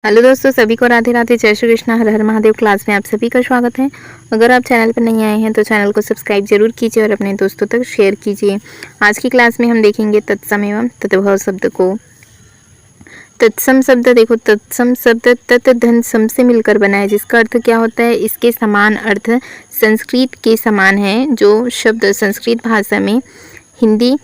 Hello दोस्तों, सभी को राधे राधे, जय श्री कृष्णा, हर हर महादेव। क्लास में आप सभी का स्वागत है। अगर आप चैनल पर नहीं आए हैं तो चैनल को सब्सक्राइब जरूर कीजिए और अपने दोस्तों तक शेयर कीजिए। आज की क्लास में हम देखेंगे तत्सम एवं तद्भव शब्द को। तत्सम शब्द देखो, तत्सम शब्द तत् धन सम से मिलकर बना है, जिसका अर्थ क्या होता है, इसके समान अर्थ संस्कृत के समान है। जो शब्द संस्कृत भाषा में हिंदी,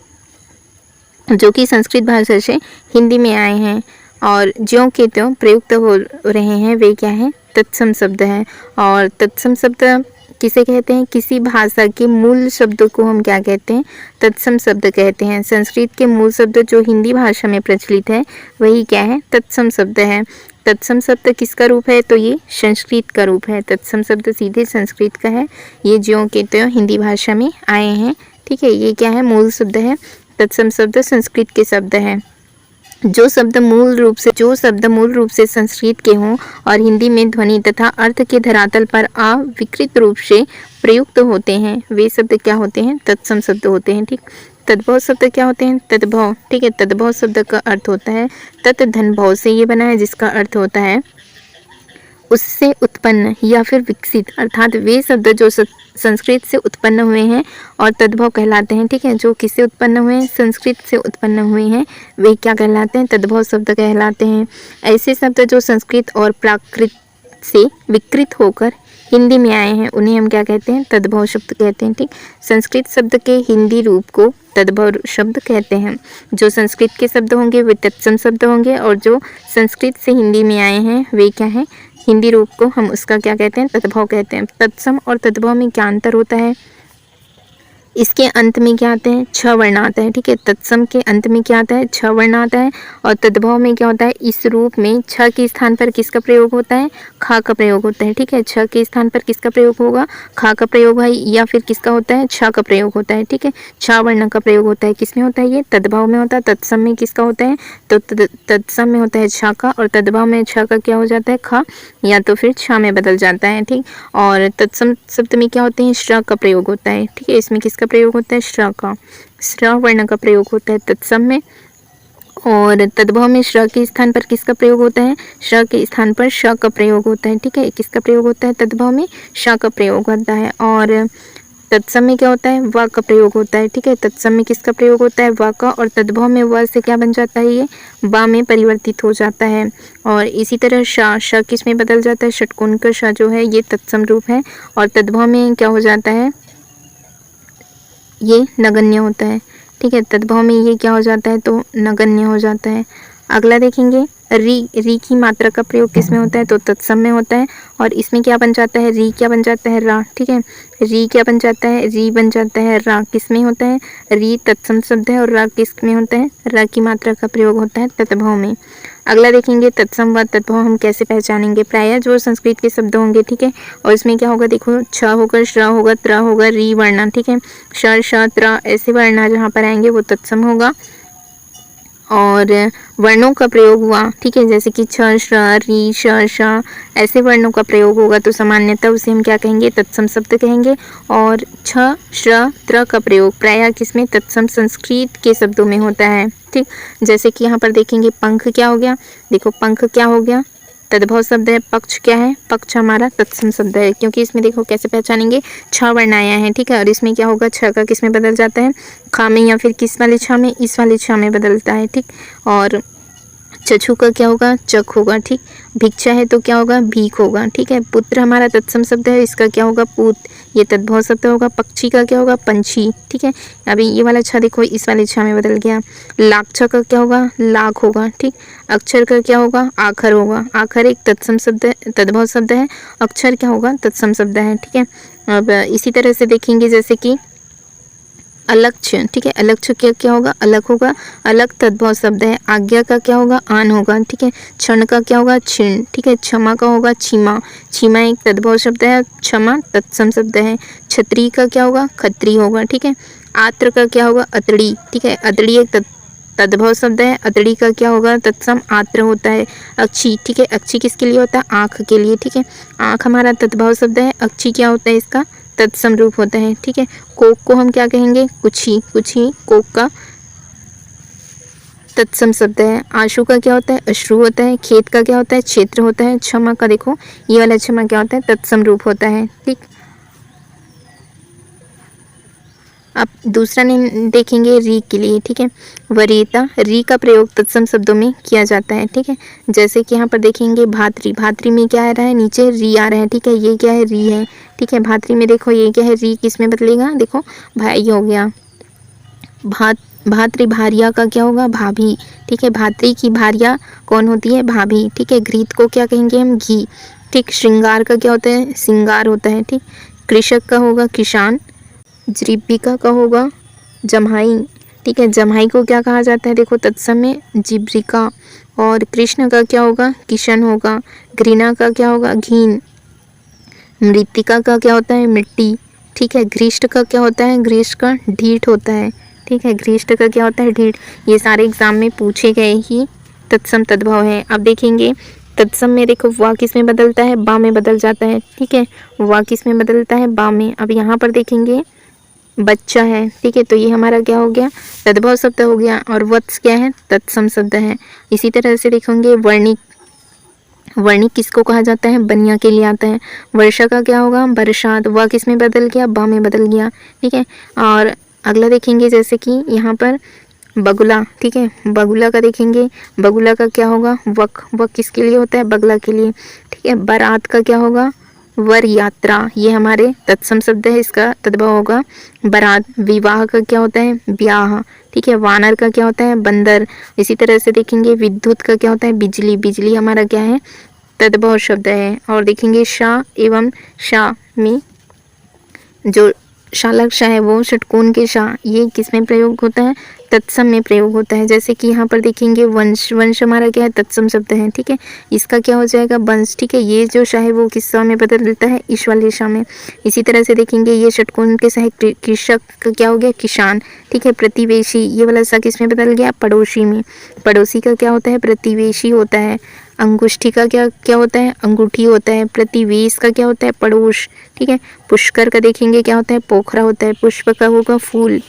जो कि संस्कृत भाषा से हिंदी में आए हैं और ज्यों के त्यों प्रयुक्त हो रहे हैं, वे क्या है, तत्सम शब्द है। और तत्सम शब्द किसे कहते हैं, किसी भाषा के मूल शब्द को हम क्या कहते हैं, तत्सम शब्द कहते हैं। संस्कृत के मूल शब्द जो हिंदी भाषा में प्रचलित है वही क्या है, तत्सम शब्द है। तत्सम शब्द किसका रूप है, तो ये संस्कृत का रूप है। तत्सम शब्द सीधे संस्कृत का है, ये ज्यों के त्यों हिंदी भाषा में आए हैं। ठीक है, ये क्या है, मूल शब्द है। तत्सम शब्द संस्कृत के शब्द हैं। जो शब्द मूल रूप से संस्कृत के हों और हिंदी में ध्वनि तथा अर्थ के धरातल पर अविकृत रूप से प्रयुक्त होते हैं, वे शब्द क्या होते हैं, तत्सम शब्द होते हैं। ठीक, तद्भव शब्द क्या होते हैं, तद्भव। ठीक है, तद्भव शब्द का अर्थ होता है तत् धन भव से ये बना है, जिसका अर्थ होता है उससे उत्पन्न या फिर विकसित, अर्थात वे शब्द जो संस्कृत से उत्पन्न हुए हैं और तद्भव कहलाते हैं। ठीक है, जो किससे उत्पन्न हुए हैं, संस्कृत से उत्पन्न हुए हैं, वे क्या कहलाते हैं, तद्भव शब्द कहलाते हैं। ऐसे शब्द जो संस्कृत और प्राकृत से विकृत होकर हिंदी में आए हैं, उन्हें हम क्या कहते हैं, तद्भव शब्द कहते हैं। ठीक, संस्कृत शब्द के हिंदी रूप को तद्भव शब्द कहते हैं। जो संस्कृत के शब्द होंगे वे तत्सम शब्द होंगे और जो संस्कृत से हिंदी में आए हैं वे क्या है, हिंदी रूप को हम उसका क्या कहते हैं, तद्भव कहते हैं। तत्सम और तद्भव में क्या अंतर होता है, इसके अंत में क्या आते हैं, छ वर्ण आता है। ठीक है, तत्सम के अंत में क्या आता है, छ वर्ण आता है। और तद्भव में क्या होता है, इस रूप में छ के स्थान पर किसका प्रयोग होता है, खा का प्रयोग होता है। ठीक है, छ के स्थान पर किसका प्रयोग होगा, खा का प्रयोग है, या फिर किसका होता है, छ का प्रयोग होता है। ठीक है, छ वर्ण का प्रयोग होता है, किसमें होता है, ये तद्भव में होता है। तत्सम में किसका होता है, तो तत्सम में होता है छ का, और तद्भव में छ का क्या हो जाता है, खा, या तो फिर छ में बदल जाता है। ठीक, और तत्सम शब्द में क्या होते हैं, श्र का प्रयोग होता है। ठीक है, इसमें किसका प्रयोग होता है, श्र का, श्र वर्ण का प्रयोग होता है तत्सम में। और तद्भव में श्र के स्थान पर किसका प्रयोग होता है, श्र के स्थान पर श का प्रयोग होता है। ठीक है, किसका प्रयोग होता है, तद्भव में श का प्रयोग होता है। और तत्सम में क्या होता है, व का प्रयोग होता है। ठीक है, तत्सम में किसका प्रयोग होता है, व का, और तद्भव में व से क्या बन जाता है, ये व में परिवर्तित हो जाता है। और इसी तरह श किस में बदल जाता है, षटकोण का श जो है ये तत्सम रूप है, और तद्भव में क्या हो जाता है, ये नगण्य होता है। ठीक है, तद्भव में ये क्या हो जाता है, तो नगण्य हो जाता है। अगला देखेंगे, री की मात्रा का प्रयोग किस में होता है, तो तत्सम में होता है, और इसमें क्या बन जाता है, री क्या बन जाता है, रा। ठीक है, री क्या बन जाता है, री बन जाता है रा, किस में होता है, री तत्सम शब्द है, और रा किस में होता है, रा की मात्रा का प्रयोग होता है तद्भव में। अगला देखेंगे, तत्सम व तद्भव हम कैसे पहचानेंगे, प्रायः जो संस्कृत के शब्द होंगे। ठीक है, और इसमें क्या होगा, देखो, छ होगा, श्र होगा, त्र होगा, री वर्ण। ठीक है, श श त्र ऐसे वर्ण जहाँ पर आएंगे वो तत्सम होगा, और वर्णों का प्रयोग हुआ। ठीक है, जैसे कि छ श्र री श श ऐसे वर्णों का प्रयोग होगा तो सामान्यतः उसे हम क्या कहेंगे, तत्सम शब्द कहेंगे। और छ श्र त्र का प्रयोग प्रायः किसमें, तत्सम संस्कृत के शब्दों में होता है। ठीक, जैसे कि यहाँ पर देखेंगे, पंख क्या हो गया, देखो पंख क्या हो गया, तद्भव शब्द है। पक्ष क्या है, पक्ष हमारा तत्सम शब्द है, क्योंकि इसमें देखो कैसे पहचानेंगे, छ वर्ण आया है। ठीक है, और इसमें क्या होगा, छ का किस में बदल जाता है, खा में, या फिर किस वाले छ में, इस वाले छ में बदलता है। ठीक, और चक्षु का क्या होगा, चक होगा। ठीक, भिक्षा है तो क्या होगा, भीख होगा। ठीक है, पुत्र हमारा तत्सम शब्द है, इसका क्या होगा, पूत, ये तद्भव शब्द होगा। पक्षी का क्या होगा, पंछी। ठीक है, अभी ये वाला छ देखो इस वाले छ में बदल गया। लाक्षा का क्या होगा, लाख होगा। ठीक, अक्षर का क्या होगा, आखर होगा। आखर एक तत्सम शब्द है, तद्भव शब्द है, अक्षर क्या होगा, तत्सम शब्द है। ठीक है, अब इसी तरह से देखेंगे, जैसे कि अलक्ष्य। ठीक है, अलक्ष्य क्या होगा, अलग होगा, अलग तद्भव शब्द है। आज्ञा का क्या होगा, आन होगा। ठीक है, क्षण का क्या होगा, क्षीण। ठीक है, क्षमा का होगा, क्षीमा। क्षीमा एक तद्भव शब्द है, क्षमा तत्सम शब्द है। छत्री का क्या होगा, खत्री होगा। ठीक है, आत्र का क्या होगा, अतड़ी। ठीक है, अतड़ी एक तद्भव शब्द है, अतड़ी का क्या होगा, तत्सम आत्र होता है। अक्षी। ठीक है, अक्षी किसके लिए होता है, आँख के लिए। ठीक है, आँख हमारा तद्भव शब्द है, अक्षी क्या होता है, इसका तत्सम रूप होता है। ठीक है, कोक को हम क्या कहेंगे, कुछी। कुछी कोक का तत्सम शब्द है। आशु का क्या होता है? अश्रु होता है। खेत का क्या होता है? क्षेत्र होता है। क्षमा का देखो ये वाला क्षमा क्या होता है? तत्सम रूप होता है। ठीक, अब दूसरा नेम देखेंगे री के लिए। ठीक है, वरीयता। री का प्रयोग तत्सम शब्दों में किया जाता है। ठीक है, जैसे कि यहाँ पर देखेंगे भातृ। भातृ में क्या आ रहा है? नीचे री आ रहा है। ठीक है, ये क्या है? री है। ठीक है, भातृ में देखो ये क्या है? री किस में बदलेगा? देखो भाई हो गया। भातृ भार्या का क्या होगा? भाभी। ठीक है, भातृ की भार्या कौन होती है? भाभी। ठीक है, घृत को क्या कहेंगे हम? घी। ठीक, श्रृंगार का क्या होता है? श्रृंगार होता है। ठीक, कृषक का होगा किसान। जीविका का होगा जम्हाई। ठीक है, जम्हाई को क्या कहा जाता है? देखो तत्सम में जीविका। और कृष्ण का क्या होगा? किशन होगा। घृणा का क्या होगा? घीन। मृत्तिका का क्या होता है? मिट्टी। ठीक है, घृष्ट का क्या होता है? घृष्ट का ढीठ होता है। ठीक है, घृष्ट का क्या होता है? ढीठ। ये सारे एग्जाम में पूछे गए ही तत्सम तद्भव है। अब देखेंगे तत्सम में देखो वा किस में बदलता है? बा में बदल जाता है। ठीक है, वा किस में बदलता है? बा में। अब यहाँ पर देखेंगे बच्चा है। ठीक है, तो ये हमारा क्या हो गया? तद्भव शब्द हो गया। और वत्स क्या है? तत्सम शब्द है। इसी तरह से देखेंगे वर्णिक। वर्णिक किसको कहा जाता है? बनिया के लिए आता है। वर्षा का क्या होगा? बरसात। वह किस में बदल गया? बा में बदल गया। ठीक है, और अगला देखेंगे जैसे कि यहाँ पर बगुला। ठीक है, बगुला का देखेंगे, बगुला का क्या होगा? वक। वक किसके लिए होता है? बगला के लिए। ठीक है, बारात का क्या होगा? वर यात्रा। ये हमारे तत्सम शब्द है, इसका तद्भव होगा बारात। विवाह का क्या होता है? ब्याह। ठीक है, वानर का क्या होता है? बंदर। इसी तरह से देखेंगे विद्युत का क्या होता है? बिजली। बिजली हमारा क्या है? तद्भव शब्द है। और देखेंगे शा एवं शा में जो शालक शाह है वो षटकोण के शाह, ये किस में प्रयोग होता है? तत्सम में प्रयोग होता है। जैसे कि यहाँ पर देखेंगे वंश। वंश हमारा क्या है? तत्सम शब्द है। ठीक है, इसका क्या हो जाएगा? वंश। ठीक है, ये जो शाह है वो किस शाह में बदलता है? ईश वाले शाह में। इसी तरह से देखेंगे ये षटकोण के शाह कृषक का क्या हो गया? किसान। ठीक है, प्रतिवेशी। ये वाला शाह किस में बदल गया? पड़ोसी में। पड़ोसी का क्या होता है? प्रतिवेशी होता है। अंगुष्ठी का क्या क्या होता है? अंगूठी होता है। प्रतिवेश का क्या होता है? पड़ोस। ठीक है, पुष्कर का देखेंगे क्या होता है? पोखरा होता है। पुष्प का होगा फूल।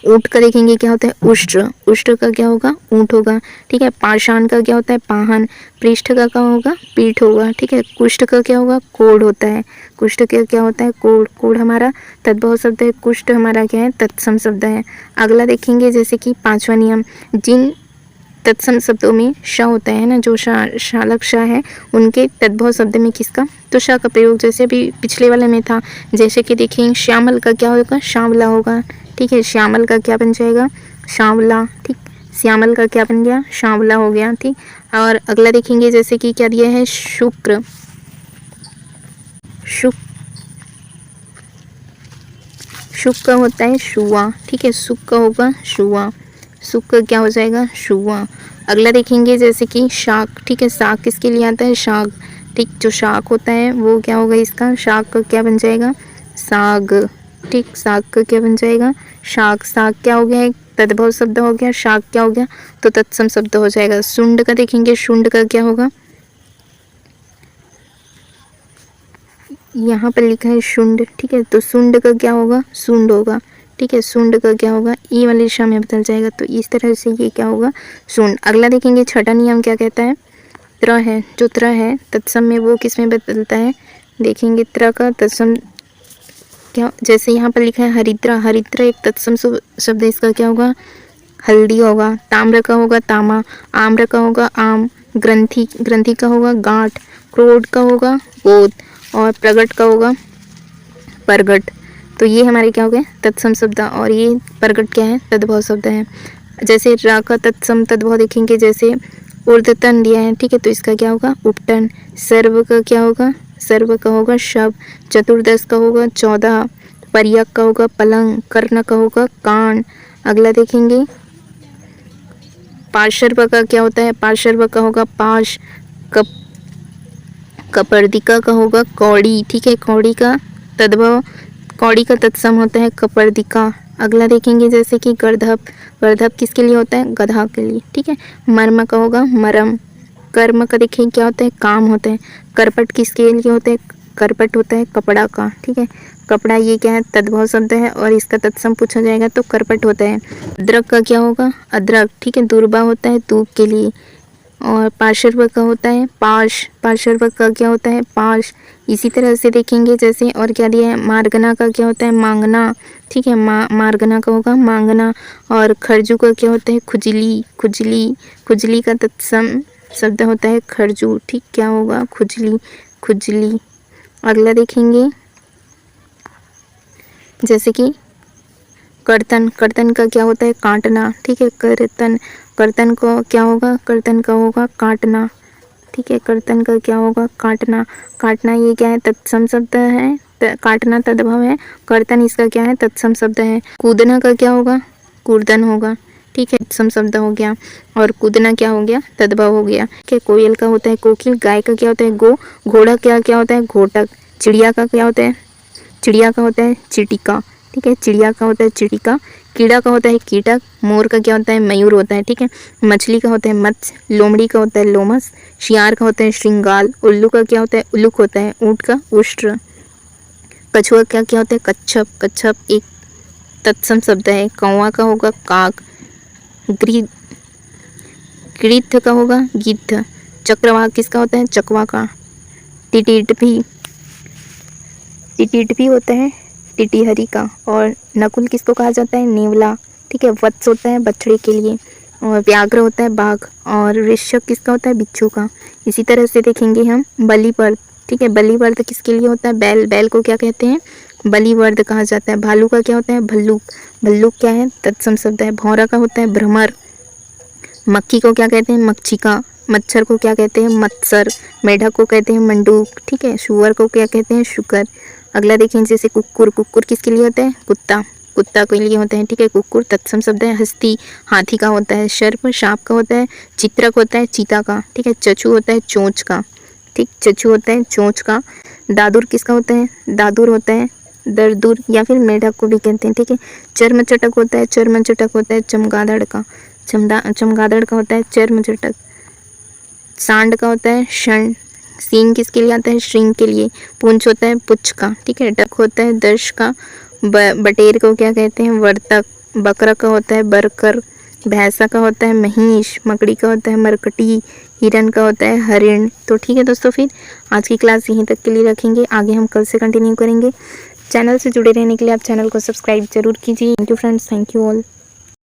ऊंट का देखेंगे क्या होता है? उष्ट्र। उष्ट्र का क्या होगा? ऊंट होगा। ठीक है, पाषाण का क्या होता है? पाहन। पृष्ठ का क्या होगा? पीठ होगा। ठीक है, कुष्ठ का क्या होगा? कोढ़ होता है। कुष्ठ का क्या होता है? कोढ़। कोढ़ हमारा तद्भव शब्द है। कुष्ठ हमारा क्या है? तत्सम शब्द है। अगला देखेंगे जैसे कि पांचवा नियम, जिन तत्सम शब्दों में श होता है ना, जो शालक शाह है उनके तद्भव शब्द में किसका? तो श का प्रयोग जैसे अभी पिछले वाले में था। जैसे कि देखिए श्यामल का क्या होगा? श्यामला होगा। ठीक है, श्यामल का क्या बन जाएगा? श्यामला। ठीक, श्यामल का क्या बन गया? श्यामला हो गया। ठीक, और अगला देखेंगे जैसे कि क्या दिया है? शुक्र। शुक का होता है शुआ। ठीक है, सुक का होगा शुआ। सुक का क्या हो जाएगा? शुआ। अगला देखेंगे जैसे कि शाक। ठीक है, साग किसके लिए आता है? शाक। ठीक, जो शाक होता है वो क्या होगा? इसका शाक का क्या बन जाएगा? साग। ठीक, साग का क्या बन जाएगा? शाक। साग क्या हो गया? एक तद्भव शब्द हो गया। शाक क्या हो गया? तो तत्सम शब्द हो जाएगा। शुंड का देखेंगे, शुंड का क्या होगा? यहाँ पर लिखा है शुंड। ठीक है, तो शुंड का क्या होगा? सूंड होगा। ठीक है, सूंड का क्या होगा? ई वाले दिशा में बदल जाएगा। तो इस तरह से ये क्या होगा? सूंड। अगला देखेंगे छठा नियम क्या कहता है? त्र है, जो त्र है तत्सम में वो किस में बदलता है? देखेंगे त्र का तत्सम क्या, जैसे यहाँ पर लिखा है हरिद्रा। हरिद्रा एक तत्सम शब्द है, इसका क्या होगा? हल्दी होगा। ताम्र का होगा तामा। आम्र का होगा आम। ग्रंथि। ग्रंथि का होगा गांठ। क्रोध का होगा गोद। और प्रगट का होगा परगट। तो ये हमारे क्या हो गए? तत्सम शब्द। और ये परगट क्या है? तद्भव शब्द है। जैसे रा का तत्सम तद्भव देखेंगे, जैसे ऊर्ध्वतन दिया है। ठीक है, तो इसका क्या होगा? उपटन। सर्व का क्या होगा? सर्व का होगा शव। चतुर्दश का होगा 14। पर्यक का होगा पलंग। कर्ण का होगा कान। अगला देखेंगे पार्श्व का क्या होता है? पार्श्व का होगा पाश। कपर्दिका का होगा कौड़ी। ठीक है, कौड़ी का तद्भव, कौड़ी का तत्सम होता है कपर्दिका। अगला देखेंगे जैसे कि गर्दभ। गर्दभ किसके लिए होता है? गधा के लिए। ठीक है, मर्म का होगा मरम। कर्म का देखेंगे क्या होता है? काम होता है। करपट किसके लिए होता है? करपट होता है कपड़ा का। ठीक है, कपड़ा ये क्या है, तद्भव शब्द है और इसका तत्सम पूछा जाएगा तो करपट होता है। अदरक का क्या होगा, अदरक, ठीक है, दूर्बा होता है धूप के लिए। और पार्श्व का होता है पाश, पार्श्व का क्या होता है, पाश। इसी तरह से देखेंगे जैसे और क्या दिया है, मार्गना का क्या होता है, मांगना, ठीक है, मार्गना का होगा मांगना। और खरजू का क्या होता है, खुजली, खुजली, खुजली का तत्सम शब्द होता है खरजू, ठीक, क्या होगा, खुजली, खुजली। अगला देखेंगे जैसे कि कर्तन, कर्तन का क्या होता है, काटना, ठीक है, कर्तन, कर्तन को क्या होगा, कर्तन का होगा काटना, ठीक है, कर्तन का क्या होगा, काटना, काटना ये क्या है, तत्सम शब्द है, काटना तद्भव है, कर्तन इसका क्या है, तत्सम शब्द है। कूदना का क्या होगा, कूर्दन होगा, ठीक है, तत्सम शब्द हो गया। और कूदना क्या हो गया, तद्भव हो गया, ठीक है। कोयल का होता है कोकिल, गाय का क्या होता है गो, घोड़ा क्या क्या होता है, घोटक, चिड़िया का क्या होता है, चिड़िया का होता है चिटिका, ठीक है, चिड़िया का होता है चिटिका। कीड़ा का होता है कीटक, मोर का क्या होता है, मयूर होता है, ठीक है। मछली का होता है मत्स्य, लोमड़ी का होता है लोमस, शियार का होता है श्रृंगाल, उल्लू का क्या होता है, उल्लुक होता है, ऊँट का उष्ट्र, कछुआ का क्या होता है, कच्छप, कच्छप एक तत्सम शब्द है। कौवा का होगा काक, गिद्ध का होगा गिद्ध, चक्रवाक किसका होता है, चकवा का। टिटिटभी, टिटिटभी होता है टिटिहरी का। और नकुल किसको कहा जाता है, नेवला, ठीक है। वत्स होता है बछड़े के लिए। और व्याघ्र होता है बाघ। और ऋषभ किसका होता है, बिच्छू का। इसी तरह से देखेंगे हम बलिवर्द, ठीक है, बलिवर्द किसके लिए होता है, बैल, बैल को क्या कहते हैं, बलिवर्द कहा जाता है। भालू का क्या होता है, भल्लुक, भल्लुक क्या है, तत्सम शब्द है। भौरा का होता है भ्रमर। मक्खी को क्या कहते हैं, मक्षिका। मच्छर को क्या कहते हैं, मत्सर। मेढक को कहते हैं मंडूक, ठीक है। शुअर को क्या कहते हैं, शुकर। अगला देखें जैसे कुक्कुर, कुक्कुर किसके लिए होता है, कुत्ता, कुत्ता के लिए होता है, ठीक है। कुक्कुर तत्सम शब्द है। हस्ती हाथी का होता है। सर्प सांप का होता है। चित्रक होता है चीता का, ठीक है। चचू होता है चोंच का, ठीक, चचू होता है चोंच का। दादुर किसका होता है, दादुर होता है दरदुर या फिर मेढक को भी कहते हैं, ठीक है। चर्मचटक होता है, चर्मचटक होता है चमगादड़ का, चमगादड़ का होता है चर्मचटक। सांड का होता है षण। सींग किसके लिए आता है, श्रृंग के लिए। पूंछ होता है पुच्छ का, ठीक है। डक होता है दर्श का। बटेर को क्या कहते हैं, वर्तक। बकरा का होता है बरकर। भैंसा का होता है महिष। मकड़ी का होता है मरकटी। हिरन का होता है हरिण। तो ठीक है दोस्तों, फिर आज की क्लास यहीं तक के लिए रखेंगे, आगे हम कल से कंटिन्यू करेंगे। चैनल से जुड़े रहने के लिए आप चैनल को सब्सक्राइब जरूर कीजिए। Thank you friends, thank you all.